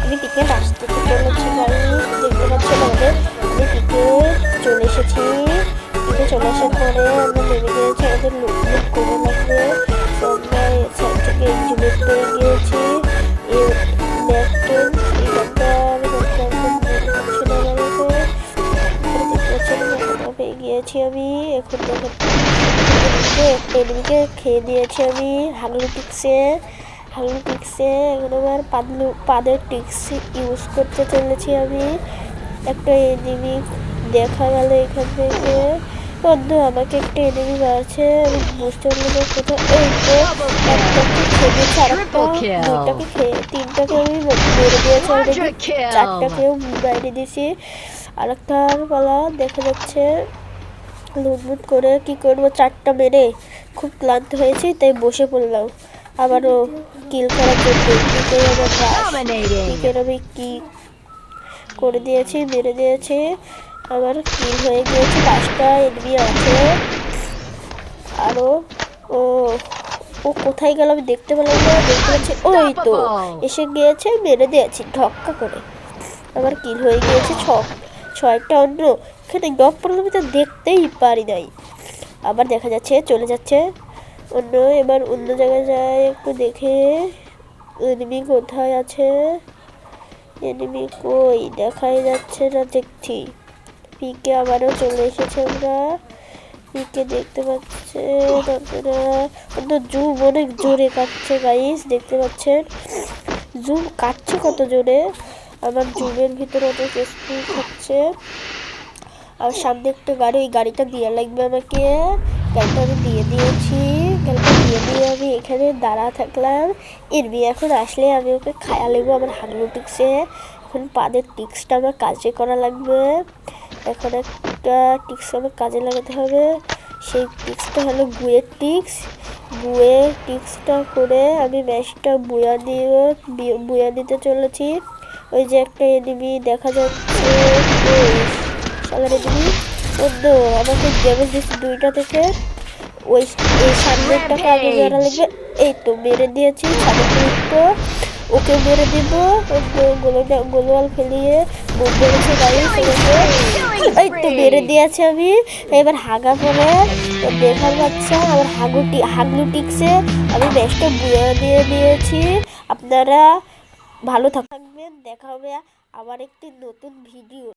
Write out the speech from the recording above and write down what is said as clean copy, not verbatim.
আমি পিকে আসতে চলেছি গাইস, দেখতে পাচ্ছেন আমাদের আমি পিকে চলে এসেছি। পিকে চলে আসার পরে আমরা নেমে গিয়েছি আমাদের লুট করে লাগবে। তো আমরা সাইড থেকে এক্সিবিট পেয়ে গিয়েছি এই ম্যাপটেন এইখানটা পেয়ে গিয়েছি আমি। এখন এনিমিকে খেয়ে দিয়েছি আমি হাগলুটিক্সে। এখন আবার পাদের টিক্স ইউজ করতে চলেছি আমি। একটা এনিমি দেখা গেল এখান থেকে। বন্ধু আমাকে একটা এনিমি মারছে, আমি বুঝতে পারলাম কোথাও। এই তো একটাকে খেয়ে দিয়েছে, আরেকটা দুইটাকে খেয়ে তিনটাকে আমি মেরে দিয়েছি অলরেডি, চারটাকেও বাইরে দিয়েছি। আরেকটার পালা দেখা যাচ্ছে। লুটবুট করে কি করবো, চারটা মেরে খুব ক্লান্ত হয়েছি তাই বসে পড়লাম আবারও কিল করার জন্য। আমি কি করে দিয়েছি, মেরে দিয়েছি, আমার কিল হয়ে গিয়েছে। 5টা এনিমি আছে আরো। ও ও কোথায় গেল আমি দেখতে পেলাম না, দেখতে পাচ্ছি ওই তো এসে গিয়েছে, মেরে দিয়েছি ঢক্কা করে। আমার কিল হয়ে গিয়েছে 6টা। অন্য এখানে ডক পড়লাম, তো দেখতেই পারি নাই। আবার দেখা যাচ্ছে চলে যাচ্ছে অন্য। এবার অন্য জায়গায় যায় একটু দেখে এনিমি কোথায় আছে। এনিমি কই দেখাই যাচ্ছে না, দেখছি পিকে আবারও চলে এসেছে। আমরা পিকে দেখতে পাচ্ছে আপনারা। অন্য জুম অনেক জোরে কাটছে গাইস, দেখতে পাচ্ছেন জুম কাটছে কত জোরে। আমার জুমের ভিতরে অনেক স্পিড হচ্ছে। আর সামনে একটা গাড়ি, ওই গাড়িটা দিয়ে লাগবে আমাকে। গাড়িটা আমি দিয়ে দিয়েছি, গাড়িটা দিয়ে আমি এখানে দাঁড়া থাকলাম। এনিমি এখন আসলে আমি ওকে খায়া নেবো আমার হাগলুটিক্সে। এখন পাদের টিক্সটা আমার কাজে করা লাগবে। এখন একটা টিক্স আমার কাজে লাগাতে হবে, সেই টিক্সটা হলো বুয়ের টিক্স। বুয়ের টিক্সটা করে আমি ম্যাচটা বুয়া দিতে চলেছি। ওই যে একটা এনিমি দেখা যাচ্ছে, সালার এনিমি অন্য আমাকে ড্যামেজ দিচ্ছে 2টা থেকে। ওই এই সামনেরটাকে আগে মেরা লাগবে। এই তো মেরে দিয়েছি, তো ওকে মেরে দিব। গোলওয়াল ফেলিয়ে মেরেছে গাড়ি ফেলেছে। এই তো মেরে দিয়েছে আমি। এবার হাগা পরে দেখার বাচ্চা আমার হাগলুটিক্সে আমি ম্যাচটা বুয়া দিয়ে দিয়েছি। আপনারা ভালো থাকবেন, দেখা হবে আবার একটি নতুন ভিডিও।